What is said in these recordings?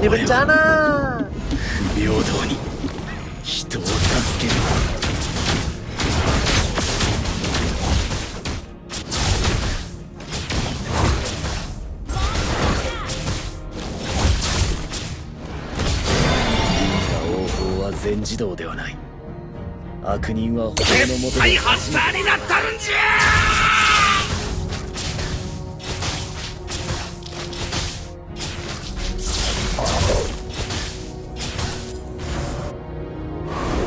bencana. 不平等に人を助ける。王法は全自動ではない。悪人は法の下でハッサーになったんじゃ。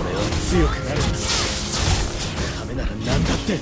俺は強くなる。そのためなら何だって。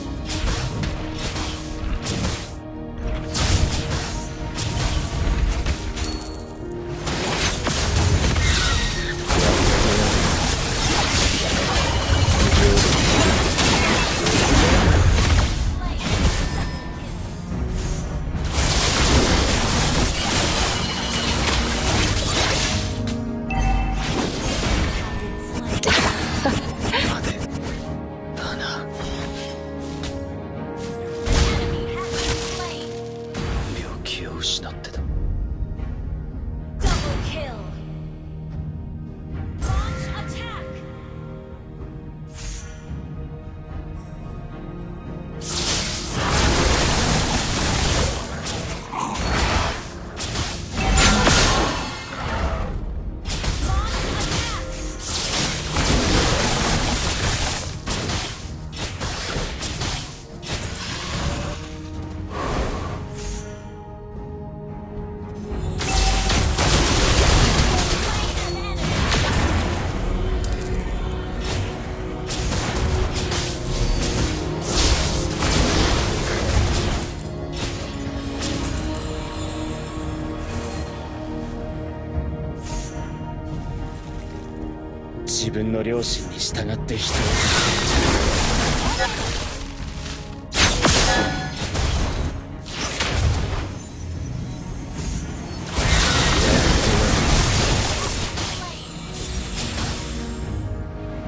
自分の良心に従って人を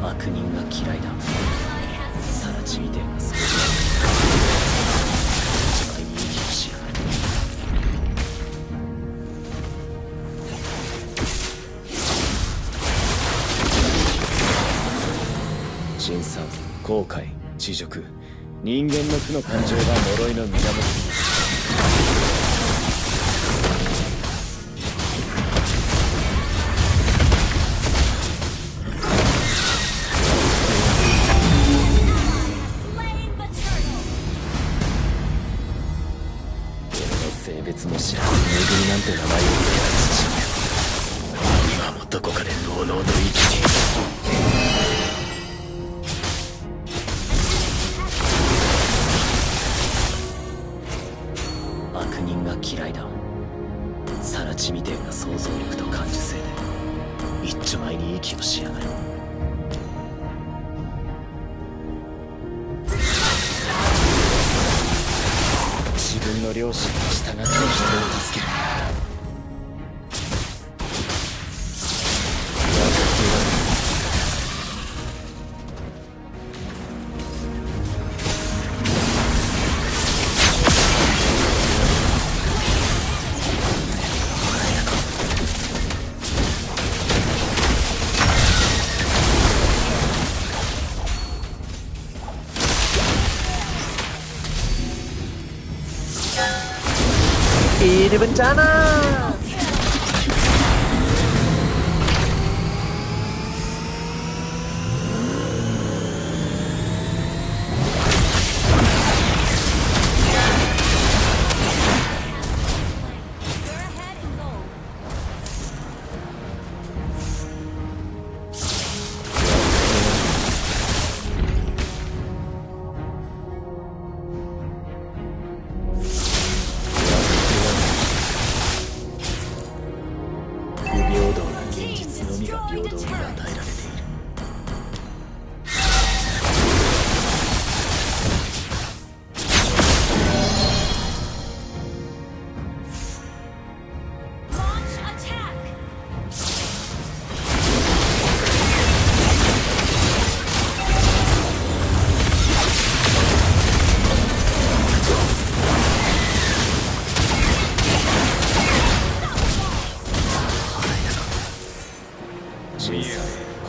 悪人が嫌いだ。サラチみてえなそう一番いい気がしやがる。辛酸、後悔、恥辱、人間の負の感情が呪いの源に。性別も知らずめぐみなんて名前を付けた父親、今もどこかでのうのうと生きている。悪人が嫌いだ。サラチみてえな想像力と感受性で一丁前に息をしやがる。自分の良心に従って人を助ける。Ini bencana.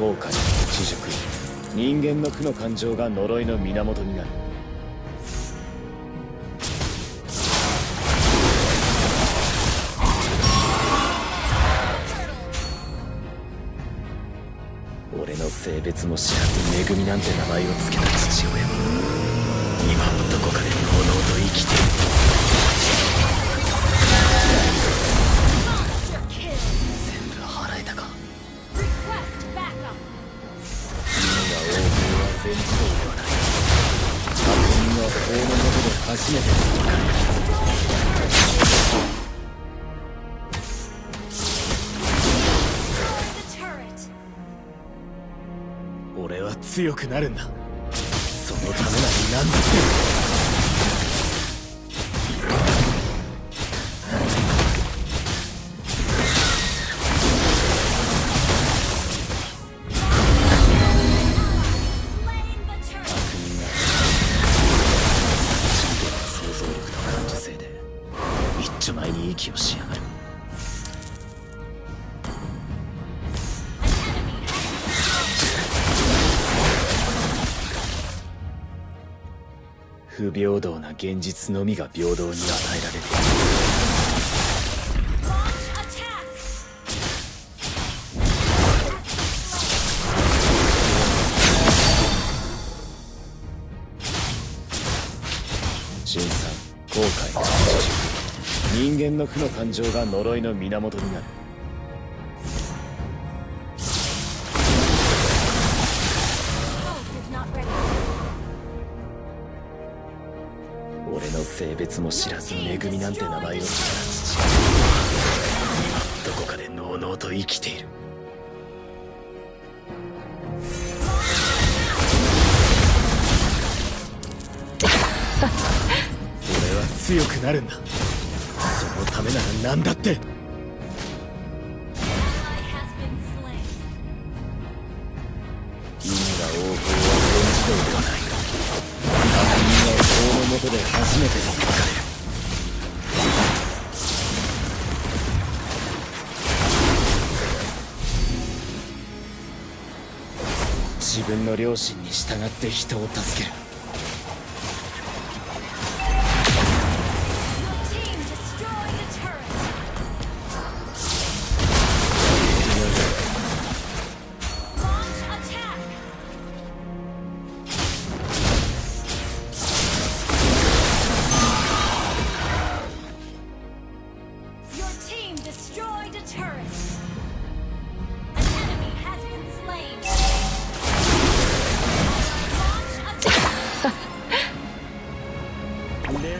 後悔、恥辱、人間の負の感情が呪いの源になる。俺の性別も知らず恵みなんて名前を付けた父親は今もどこかでのうのうと生きている。全部払えたか。君が王宮は全自動ではない。悪人は法の下で初めて戦う。俺は強くなるんだ。そのためなら何だって。一丁前に息をしやがる。不平等な現実のみが平等に与えられている。辛酸、後悔、恥辱、人間の負の感情が呪いの源になる。俺の性別も知らず恵みなんて名前を付けた父は今どこかでのうのうと生きている。俺は強くなるんだ。そのためなら何だって。因果応報は全自動ではない。悪人は法の下で初めて裁かれる。自分の良心に従って人を助ける。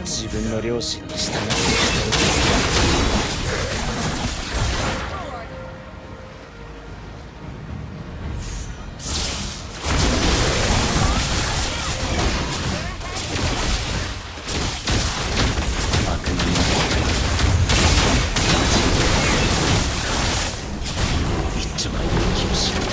自分の良心に従って人を助ける。悪人一丁前に息をしよう。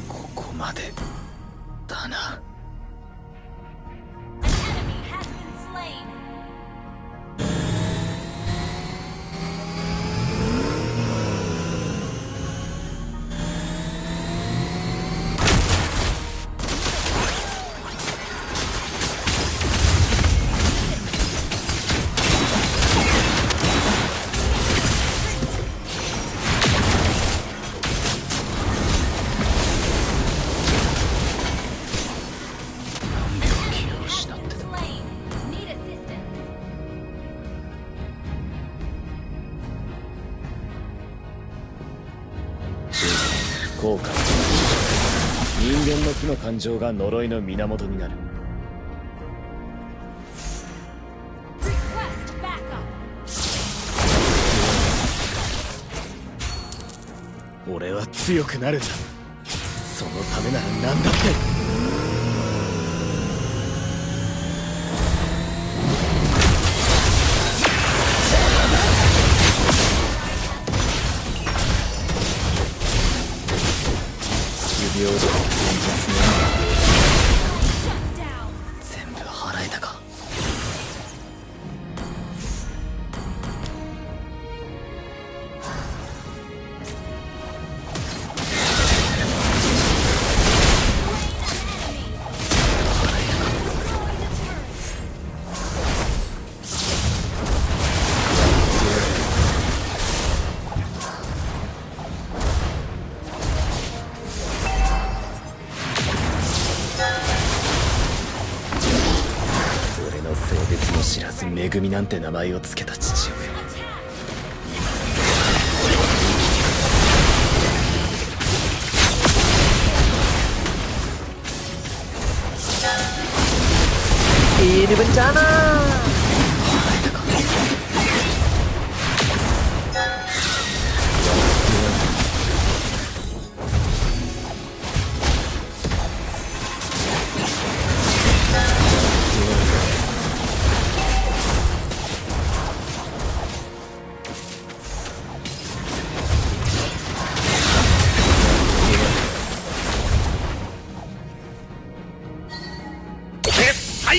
ここまでだな。後悔、人間の負の感情が呪いの源になる。俺は強くなるんだ。そのためなら何だって。指王女の現実の全部払えたか。俺の性別も知らずめぐみなんて名前をつけた父親。Ini bencana.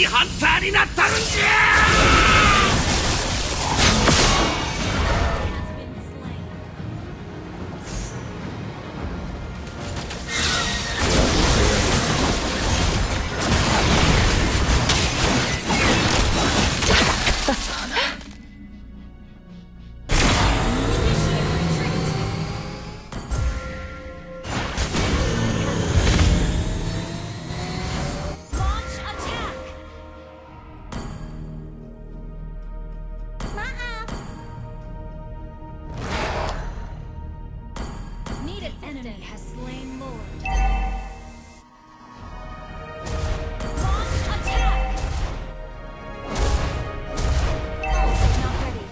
ハンターになったるんじゃ。Enemy has slain Lord. Launch attack! Not ready.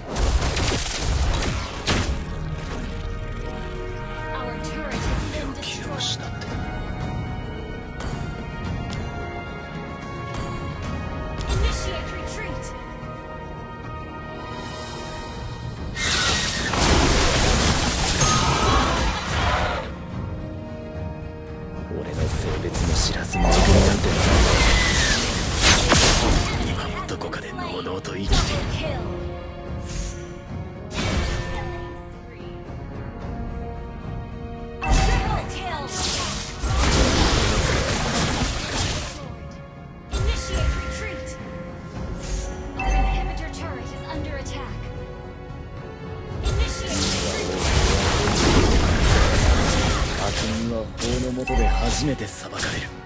Our turret has been destroyed. Initiate retreat!俺の性別も知らずめぐみなんて今もどこかでのうのうと生きている。悪人は法の下で初めて裁かれる。